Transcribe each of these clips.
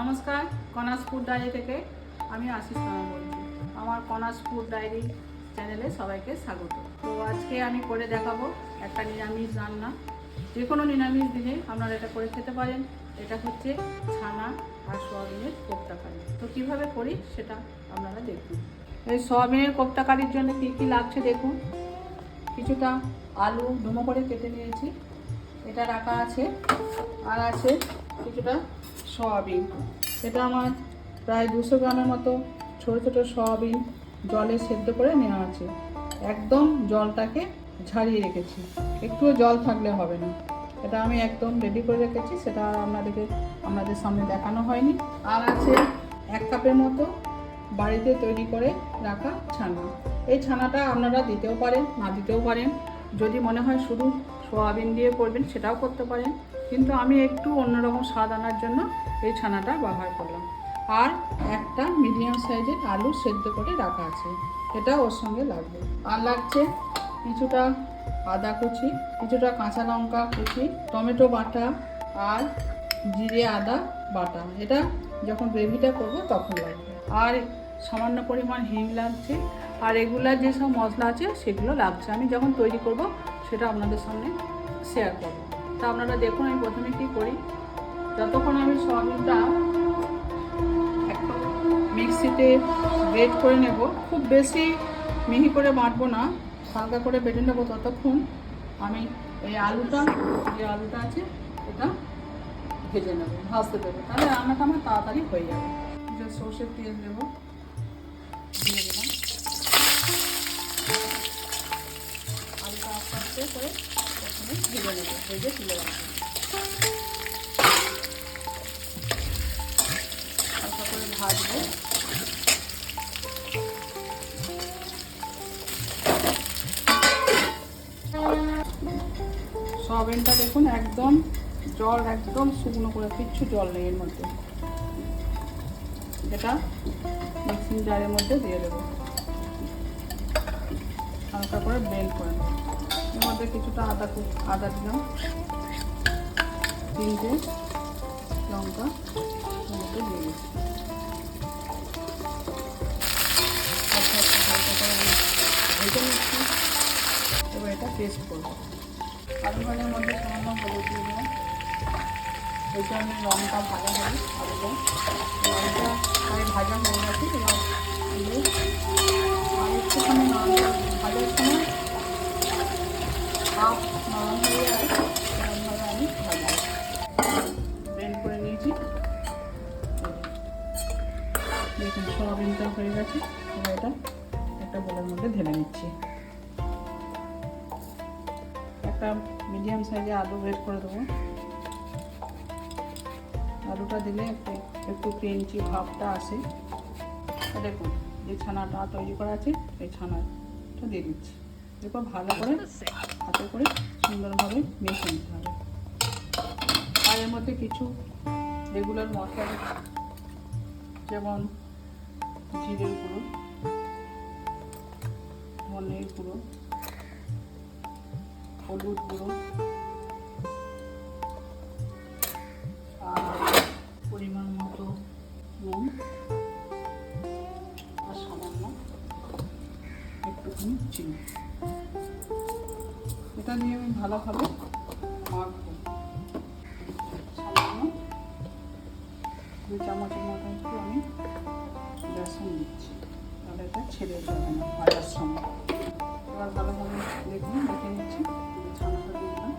নমস্কার, কনাস food diary থেকে আমি আশিস খান বলছি। আমার কনাস ফুড ডায়েরি চ্যানেলে সবাইকে স্বাগত। তো আজকে আমি করে দেখাবো একটা নিরামিষ রান্না। যে কোনো নিরামিষ দিনে আপনারা এটা করে খেতে পারেন। এটা হচ্ছে ছানা আর সোয়াবিনের কোপ্তা কারি। তো কীভাবে করি সেটা আপনারা দেখুন। এই সোয়াবিনের কোপ্তা কারির জন্য কী কী লাগছে দেখুন। কিছুটা আলু ডুমো করে কেটে নিয়েছি, এটা রাখা আছে। আর আছে কিছুটা সয়াবিন, এটা আমার প্রায় 200 গ্রামের মতো ছোটো ছোটো সয়াবিন জলে সেদ্ধ করে নেওয়া আছে। একদম জলটাকে ঝারিয়ে রেখেছি, একটুও জল থাকলে হবে না। এটা আমি একদম রেডি করে রেখেছি, সেটা আপনাদের সামনে দেখানো হয়নি। আর আছে 1 কাপের মতো বাড়িতে তৈরি করে রাখা ছানা। এই ছানাটা আপনারা দিতেও পারেন, না দিতেও পারেন। যদি মনে হয় শুধু সোয়াবিন দিয়ে করবেন সেটাও করতে পারেন, কিন্তু আমি একটু অন্যরকম স্বাদ আনার জন্য এই ছানাটা ব্যবহার করলাম। আর একটা মিডিয়াম সাইজের আলু সেদ্ধ করে রাখা আছে, এটা ওর সঙ্গে লাগবে। আর লাগছে কিছুটা আদা কুচি, কিছুটা কাঁচা লঙ্কা কুচি, টমেটো বাটা আর জিরে আদা বাটা। এটা যখন গ্রেভিটা করবো তখন লাগবে। আর সামান্য পরিমাণ হিং লাগছে। আর রেগুলার যেসব মশলা আছে সেগুলো লাগছে। আমি যখন তৈরি করব সেটা আপনাদের সামনে শেয়ার করব। তা আপনারা দেখুন আমি প্রথমে কী করি। যতক্ষণ আমি সোয়াবিনটা একটু মিক্সিতে গ্রেট করে নেব, খুব বেশি মিহি করে বাটবো না, হালকা করে বেটে নেবো, ততক্ষণ আমি এই যে আলুটা আছে এটা ভেজে নেবো, ভাজতে দেবো। তাহলে রান্নাটা আমার তাড়াতাড়ি হয়ে যাবে। যে সর্ষের তেল দেবো, দিয়ে দিলাম। আলুটা আস্তে আস্তে করে প্রথমে ভেজে নেবো, ভেজে তুলে রাখবো। হালকা করে ভাজবো। সয়াবিনটা দেখুন একদম জল একদম শুকনো করে, কিচ্ছু জল নেই এর মধ্যে। এটা মিক্সিং জারের মধ্যে দিয়ে দেবো, হালকা করে ব্লেন্ড করে নেব। এর মধ্যে কিছুটা আদা দিলাম, 3টে লঙ্কা এর মধ্যে দিয়ে দিচ্ছি। হালকা করে আমি ভেজে নিচ্ছি। এবার এটা পেস্ট করবো। আলু ভাজার মধ্যে সামান্য হলুদ দিয়ে দিলাম, ওই জন্য রঙটা ভাজা হবে। আলুটা প্রায় ভাজা হয়ে গেছে। এবার দিয়ে আর একটুখানি ভাজার সময় হাফ নরম হয়ে যাবে, এরকমভাবে আমি ভাজবো। ব্লেন্ড করে নিয়েছি, দেখুন সোয়াবিনটা হয়ে গেছে। এবার এটা একটা বোলের মধ্যে ঢেলে নিচ্ছি। একটা মিডিয়াম সাইজে আলু বের করে দেবো। আলুটা দিলে একটু ক্রেঞ্চি ভাবটা আসে। দেখুন যে ছানাটা তৈরি করা আছে এই ছানাটা দিয়ে দিচ্ছি। এরপর ভালো করে হাতে করে সুন্দরভাবে মেখে নিতে হবে। আর এর মধ্যে কিছু রেগুলার মশলা যেমন জিরের গুঁড়ো, ধনের গুঁড়ো, হলুদ গুঁড়ো, আর পরিমাণ মতো নুন, আর সামান্য একটুখানি চিনি। এটা দিয়ে আমি ভালোভাবে মাখবো। সামান্য 2 চামচের মতো একটু আমি বেসন দিচ্ছি, তাহলে এটা ছেড়ে যাবে না ভাজার সময়। এবার ভালোভাবে দেখুন দেখে নিচ্ছি। ছানাটা দিয়ে দিলাম।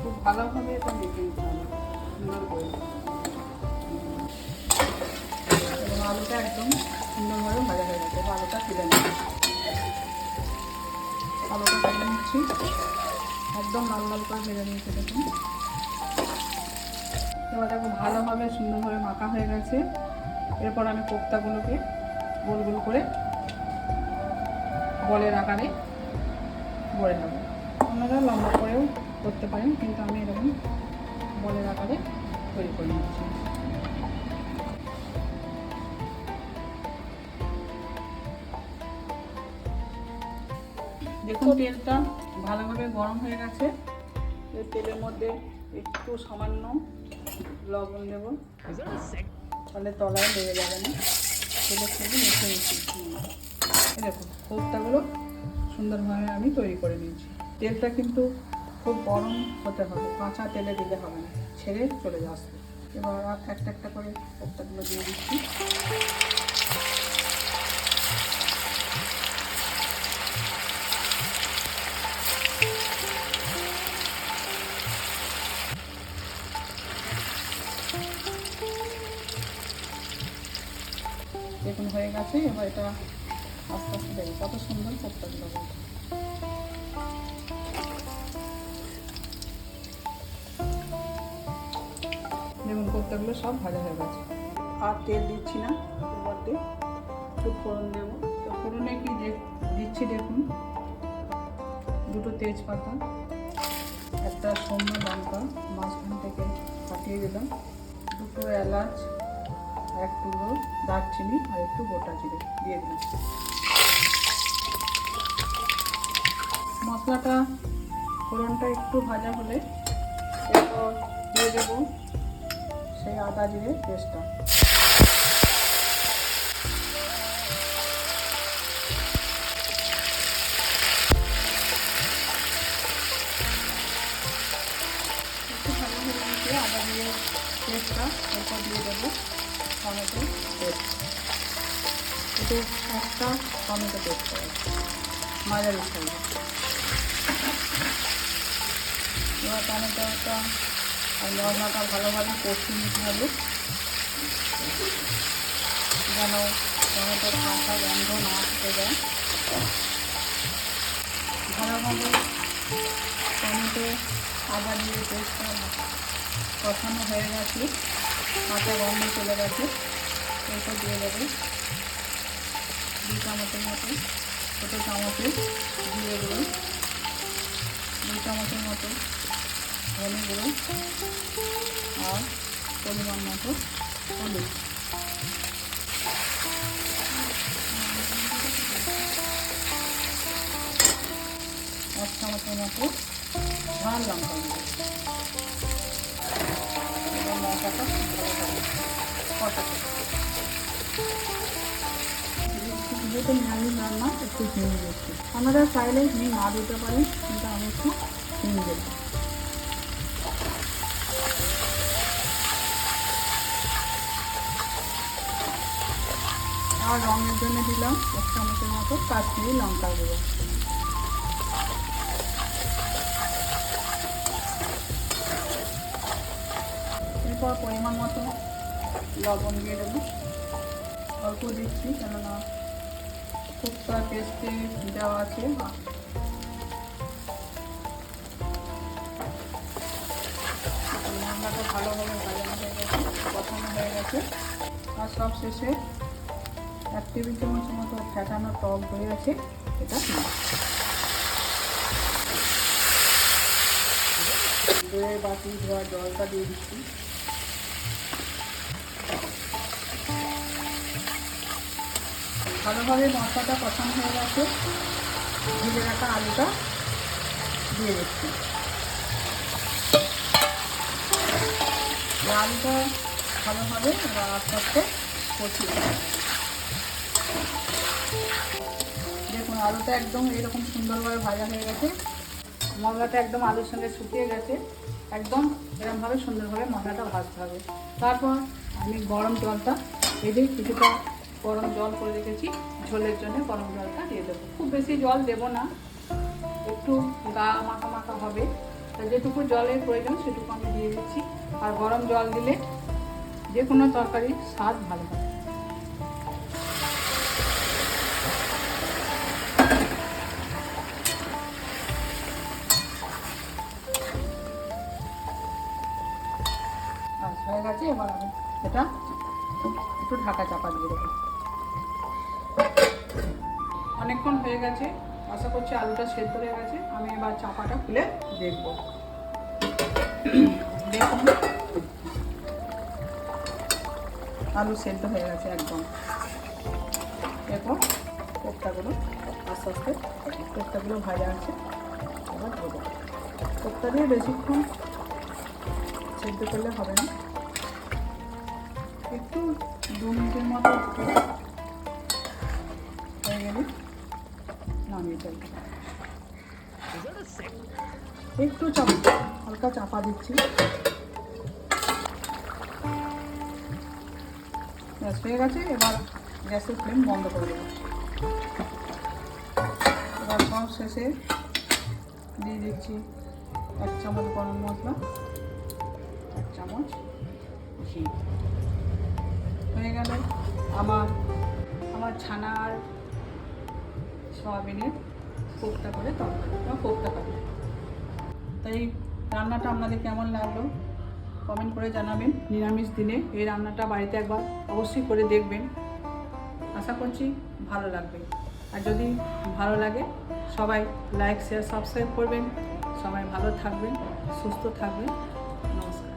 খুব ভালোভাবে এটা দেখে নিতে হবে সুন্দর করে। এবং আলুটা একদম সুন্দরভাবে ভাজা হয়ে গেছে। আলুটা তুলে নিচ্ছি, আলুটা ভেজে নিচ্ছি, একদম লাল লাল করে ভেজে নিয়েছি দেখুন। এবার দেখো ভালোভাবে সুন্দরভাবে মাখা হয়ে গেছে। এরপর আমি কোপ্তাগুলোকে গোল গোল করে বলের আকারে গড়ে নেব। আপনারা লম্বা করেও করতে পারেন, কিন্তু আমি এরকম বলের আকারে তৈরি করে নিচ্ছি। দেখুন তেলটা ভালোভাবে গরম হয়ে গেছে। এই তেলের মধ্যে একটু সামান্য লবণ দেবো, তাহলে তলায় লেগে যাবে না। তেলের সঙ্গে মিশিয়ে এই দেখুন কোপ্তাগুলো সুন্দরভাবে আমি তৈরি করে নিয়েছি। তেলটা কিন্তু খুব গরম হতে হবে, কাঁচা তেলে দিলে হবে না, ছেড়ে চলে আসবে। এবার একটা একটা করে কোপ্তাগুলো দিয়ে দিচ্ছি। দেখুন হয়ে গেছে। এবার এটা আস্তে আস্তে দেবে, কত সুন্দর কোপ্তাগুলো। দেখুন কোপ্তাগুলো সব ভাজা হয়ে গেছে। আর তেল দিচ্ছি না, এর মধ্যে একটু ফোড়ন দেবো। তো ফোড়নে কি দিচ্ছি দেখুন, দুটো তেজপাতা, একটা শুকনো লঙ্কা মাঝখান থেকে ফাটিয়ে দিলাম, দুটো এলাচ, এক টুকরো দারচিনি আর একটু গোটা জিরে দিয়ে দিলাম। মশলাটা ফোড়নটা একটু ভাজা হলে এরপর দিয়ে দেবো সেই আদা জিরে পেস্টটা। একটু ভালো হয়ে গেছে আদা জিরে পেস্টটা, এরপর দিয়ে দেবো টমেটো পেস্ট। একটু একটা টমেটো পেস্ট করে মাঝারি সাইজে। এবার টমেটোটা আর মশলাটা ভালোভাবে কষিয়ে নিতে হবে, যেন টমেটোর কাঁচা গন্ধ না থেকে যায়। ভালোভাবে টমেটো আদা দিয়ে পেস্টটা কষানো হয়ে গেছে, কাঁচা গন্ধ চলে গেছে। এরপর দিয়ে দেবে 2 চামচের মতো, ছোটো চামচে জিরে গুঁড়ো, 2 চামচের মতো ধনে গুঁড়ো আর পরিমাণ মতো হলুদ। এক চামচের মতো ঝাল লঙ্কা গুঁড়ো। এবার লঙ্কাটা কষাতে যেহেতু নিরামিষ রান্না একটু হিং দিচ্ছি। আপনারা চাইলে হিং না দিতে পারেন, কিন্তু আমি একটু হিং দেবো। আর রঙের জন্য দিলাম 1 চামচের মতো কাশ্মীরি লঙ্কা গুঁড়ো। এরপর পরিমাণ মতো লবণ দিয়ে দেবো, অল্প দিচ্ছি কেননা কোপ্তা পেস্টে দেওয়া আছে। মশলাটা ভালোভাবে ভাজা হয়ে গেছে, কষানো হয়ে গেছে। আর সব শেষে 1 টেবিল চামচের মতো ফেটানো টক দই আছে, এটা দইয়ের বাটি ধোয়া জলটা দিয়ে দিচ্ছি। ভালোভাবে মশলাটা কষানো হয়ে গেছে, ভেজে রাখা আলুটা দিয়ে দিচ্ছি। আলুটা ভালোভাবে এবার আস্তে আস্তে কষিয়ে দেখুন আলুটা একদম এরকম সুন্দরভাবে ভাজা হয়ে গেছে। মশলাটা একদম আলুর সঙ্গে শুকিয়ে গেছে, একদম এরকমভাবে সুন্দরভাবে মশলাটা ভাজতে হবে। তারপর আমি গরম জলটা ভেজে কিছুটা গরম জল করে রেখেছি, ঝোলের জন্য গরম জলটা দিয়ে দেবো। খুব বেশি জল দেবো না, একটু গা মাখা মাখা হবে, যেটুকু জলের প্রয়োজন সেটুকু আমি দিয়ে দিচ্ছি। আর গরম জল দিলে যে কোনো তরকারির স্বাদ ভালো হয়। হয়ে গেছে, এবার আমি এটা একটু ঢাকা চাপা দিয়ে দেবো। অনেকক্ষণ হয়ে গেছে, আশা করছি আলুটা সেদ্ধ হয়ে গেছে। আমি এবার চাপাটা খুলে দেখব। দেখুন আলু সেদ্ধ হয়ে গেছে একদম। এরপর কোপ্তাগুলো আস্তে আস্তে কোপ্তাগুলো ভাজা আছে, এবার দেবো। কোপ্তা দিয়ে বেশিক্ষণ সেদ্ধ করলে হবে না, একটু 2 মিনিটের মতো হয়ে গেলে নামিয়ে ফেলবো। একটু হালকা চাপা দিচ্ছি। গ্যাস হয়ে গেছে, এবার গ্যাসের ফ্লেম বন্ধ করে দেবো। এবার সব শেষে দিয়ে দিচ্ছি 1 চামচ গরম মশলা, 1 চামচ ঘি। হয়ে গেল আমার ছানা আর সয়াবিনের কোপ্তা করে তরকারি বা কোপ্তা কারি। তাই রান্নাটা আপনাদের কেমন লাগলো কমেন্ট করে জানাবেন। নিরামিষ দিনে এই রান্নাটা বাড়িতে একবার অবশ্যই করে দেখবেন, আশা করছি ভালো লাগবে। আর যদি ভালো লাগে সবাই লাইক শেয়ার সাবস্ক্রাইব করবেন। সবাই ভালো থাকবেন, সুস্থ থাকবেন। নমস্কার।